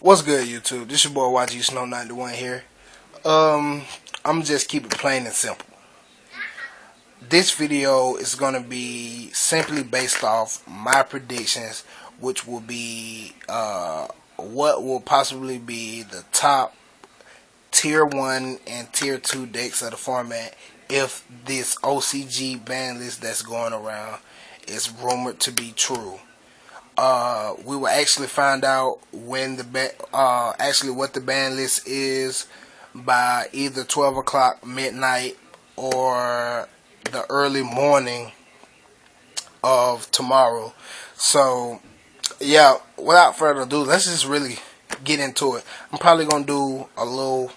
What's good, YouTube? This your boy YG Snow 91 here. I'm just keep it plain and simple. This video is gonna be simply based off my predictions, which will be what will possibly be the top tier 1 and tier 2 decks of the format if this OCG ban list that's going around is rumored to be true. We will actually find out when actually what the ban list is by either 12 o'clock midnight or the early morning of tomorrow. So yeah, without further ado, let's just really get into it. I'm probably gonna do a little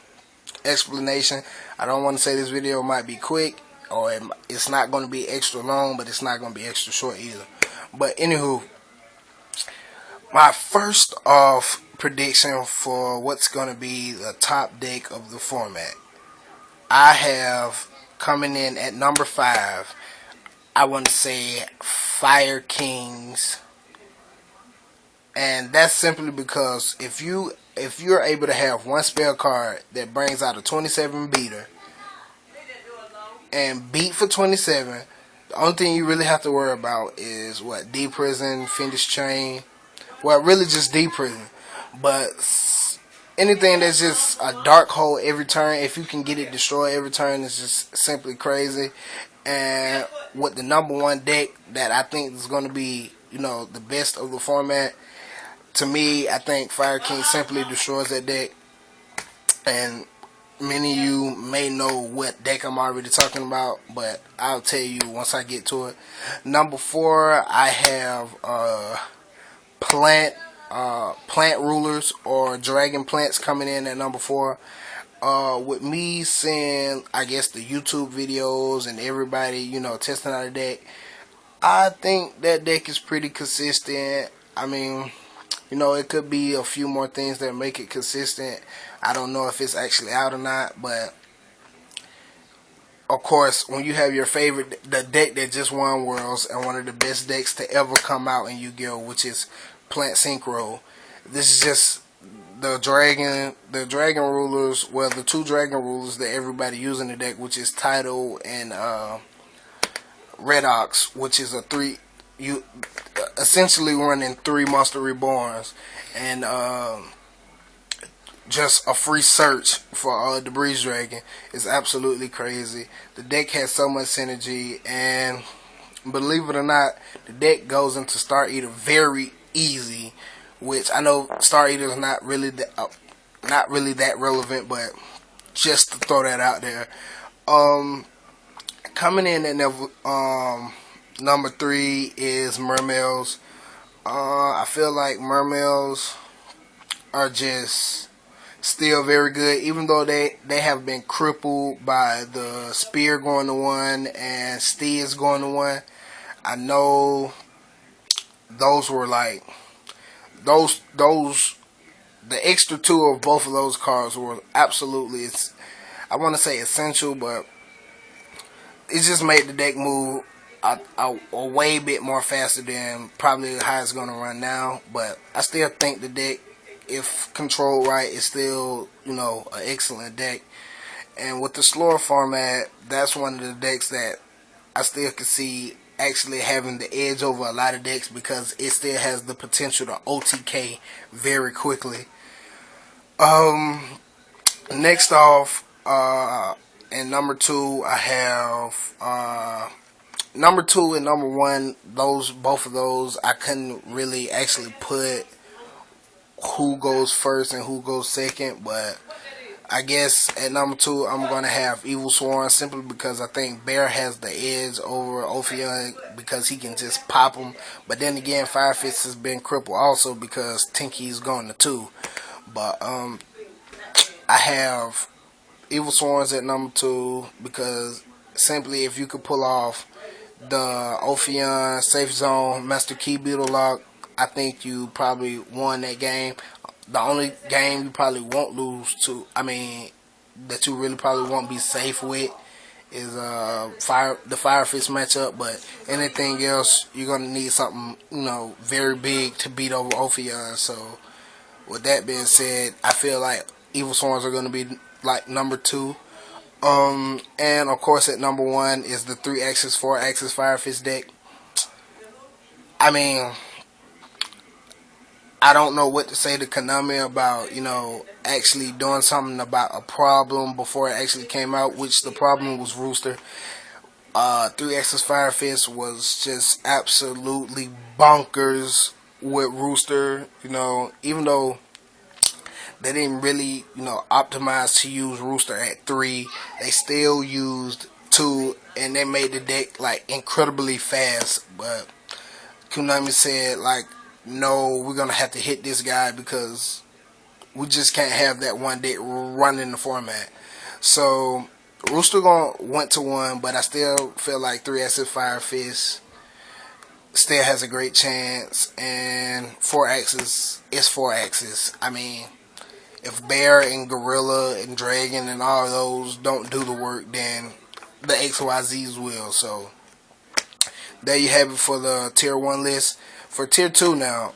explanation. I don't want to say this video might be quick or it's not going to be extra long, but it's not going to be extra short either. But anywho, my first off prediction for what's going to be the top deck of the format, I have coming in at number 5, I want to say Fire Kings. And that's simply because if you're able to have one spell card that brings out a 27 beater and beat for 27, the only thing you really have to worry about is what? D-Prison, Fiendish Chain. Well, really just D-Prison. But anything that's just a dark hole every turn, if you can get it destroyed every turn, is just simply crazy. And with the number 1 deck that I think is going to be, the best of the format, to me, I think Fire King simply destroys that deck. And many of you may know what deck I'm already talking about, but I'll tell you once I get to it. Number 4, I have plant rulers or dragon plants coming in at number 4. With me seeing, I guess, the YouTube videos and everybody, testing out a deck, I think that deck is pretty consistent. I mean, it could be a few more things that make it consistent. I don't know if it's actually out or not, but of course, when you have your favorite, the deck that just won Worlds and one of the best decks to ever come out in Yu-Gi-Oh!, which is Plant Synchro, this is just the dragon rulers, well, the 2 dragon rulers that everybody using the deck, which is Tidal and Red Ox, which is a 3. You essentially running 3 Monster Reborns and just a free search for the Breeze Dragon is absolutely crazy. The deck has so much synergy, and believe it or not, the deck goes into Star Eater very easy, which I know Star Eater is not really that relevant, but just to throw that out there. Coming in at number 3 is Mermails. I feel like Mermails are just still very good, even though they have been crippled by the Spear going to 1 and Steeds going to 1. I know those were like the extra 2 of both of those cards were absolutely, I want to say essential, but it just made the deck move a way bit more faster than probably how it's going to run now. But I still think the deck, if controlled right, is still, an excellent deck. And with the slower format, that's one of the decks that I still can see actually having the edge over a lot of decks, because it still has the potential to OTK very quickly. Next off, in number 2, I have number 2 and number 1. Both of those, I couldn't really actually put who goes first and who goes second, but I guess at number 2 I'm gonna have Evil Swarm, simply because I think Bear has the edge over Ophion because he can just pop them. But then again, Firefist has been crippled also because Tinky's gone to 2. But I have Evil Swarms at number 2 because simply if you could pull off the Ophion, Safe Zone, Master Key Beetle Lock, I think you probably won that game. The only game you probably won't lose to, that you really probably won't be safe with, is the Firefist matchup. But anything else, you're gonna need something very big to beat over Ophion. So with that being said, I feel like Evil Swarms are going to be like number 2. And of course at number 1 is the 3-axis, 4-axis Fire Fist deck. I mean, I don't know what to say to Konami about, actually doing something about a problem before it actually came out, which the problem was Rooster. 3-axis Fire Fist was just absolutely bonkers with Rooster, even though they didn't really, optimize to use Rooster at 3, they still used 2, and they made the deck, like, incredibly fast, but Konami said, like, no, we're going to have to hit this guy because we just can't have that one deck running the format. So Rooster went to 1, but I still feel like 3-axis Fire Fist still has a great chance, and 4-axis is 4-axis. I mean, if Bear and Gorilla and Dragon and all of those don't do the work, then the XYZs will. So there you have it for the tier 1 list. For tier 2 now,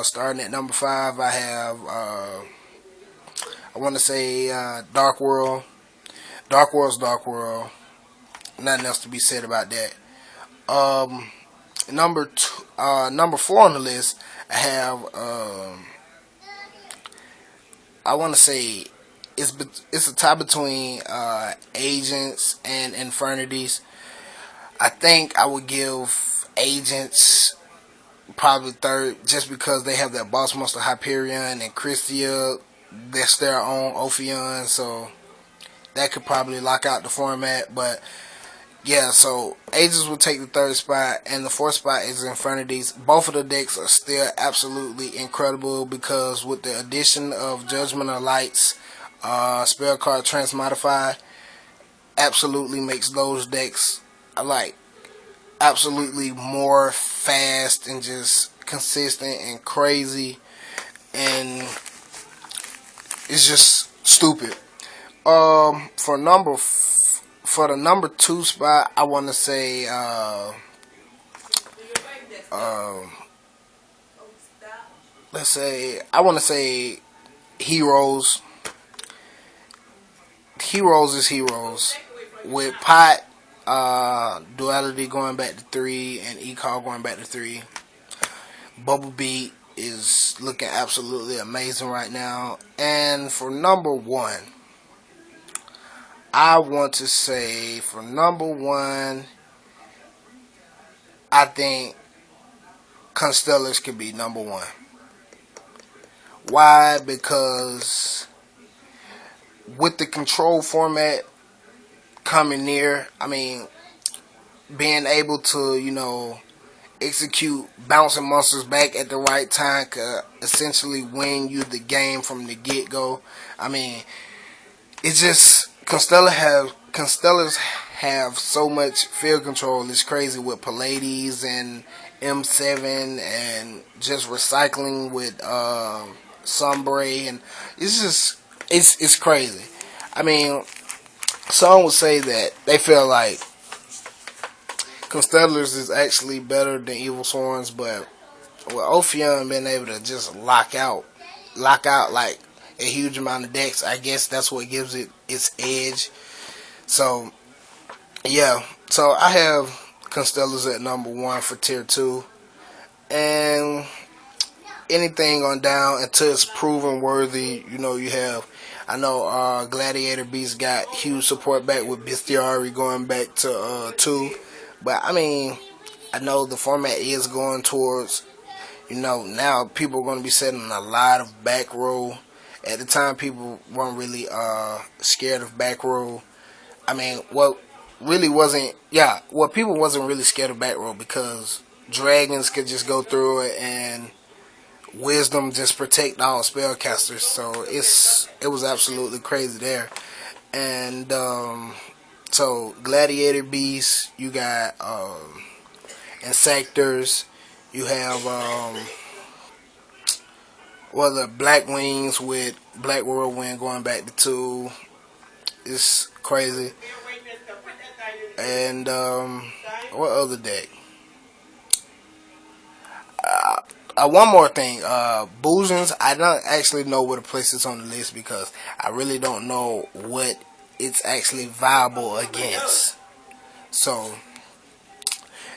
starting at number 5, I have, I want to say Dark World. Dark World's Dark World. Nothing else to be said about that. Number 4 on the list, I have, I want to say it's a tie between Agents and Infernities. I think I would give Agents probably 3rd, just because they have that Boss Monster Hyperion and Christia. That's their own Ophion, so that could probably lock out the format. But yeah, so Agents will take the 3rd spot, and the 4th spot is Infernities. Both of the decks are still absolutely incredible because with the addition of Judgment of Lights, spell card Transmodify absolutely makes those decks like absolutely more fast and just consistent and crazy, and it's just stupid. For the number 2 spot, I want to say let's say I want to say Heroes. Heroes is Heroes with Pot, Duality going back to 3, and E-Call going back to 3. Bubble Beat is looking absolutely amazing right now. And for number 1, I want to say for number 1, I think Constellars could be number 1. Why? Because with the control format coming near, I mean, being able to, execute bouncing monsters back at the right time could essentially win you the game from the get-go. I mean, it's just Constellars have so much field control. It's crazy with Pallades and M7 and just recycling with Sombre, and it's crazy. I mean, some would say that they feel like Constellars is actually better than Evil Swarms, but with Ophion being able to just lock out like a huge amount of decks, I guess that's what gives it its edge. So yeah, so I have Constellars at number 1 for tier 2, and anything on down until it's proven worthy. You have, I know Gladiator Beast got huge support back with Bestiary going back to 2, but I mean, I know the format is going towards, now people are going to be setting a lot of back row. At the time, people weren't really scared of back row. I mean, people wasn't really scared of back row because dragons could just go through it, and wisdom just protect all spellcasters. So it was absolutely crazy there. And so Gladiator Beast, you got Insectors, you have the Black Wings with Black Whirlwind going back to 2. It's crazy. And what other deck? one more thing. Boozins, I don't actually know where to place this on the list because I really don't know what it's actually viable against. So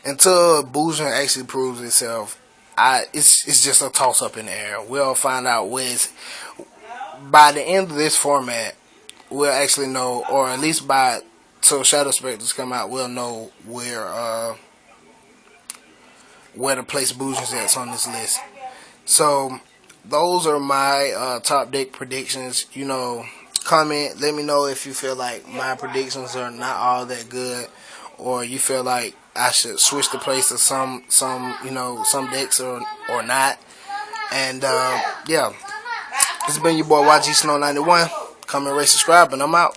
until Boozin actually proves itself, it's just a toss up in the air. We'll find out by the end of this format. We'll actually know, or at least till Shadow Spectres come out, we'll know where to place Boozins at on this list. So those are my top deck predictions. You know, comment, let me know if you feel like my predictions are not all that good, or you feel like I should switch the place to some decks or not. And yeah, this has been your boy YG Snow 91. Comment, rate, subscribe, and I'm out.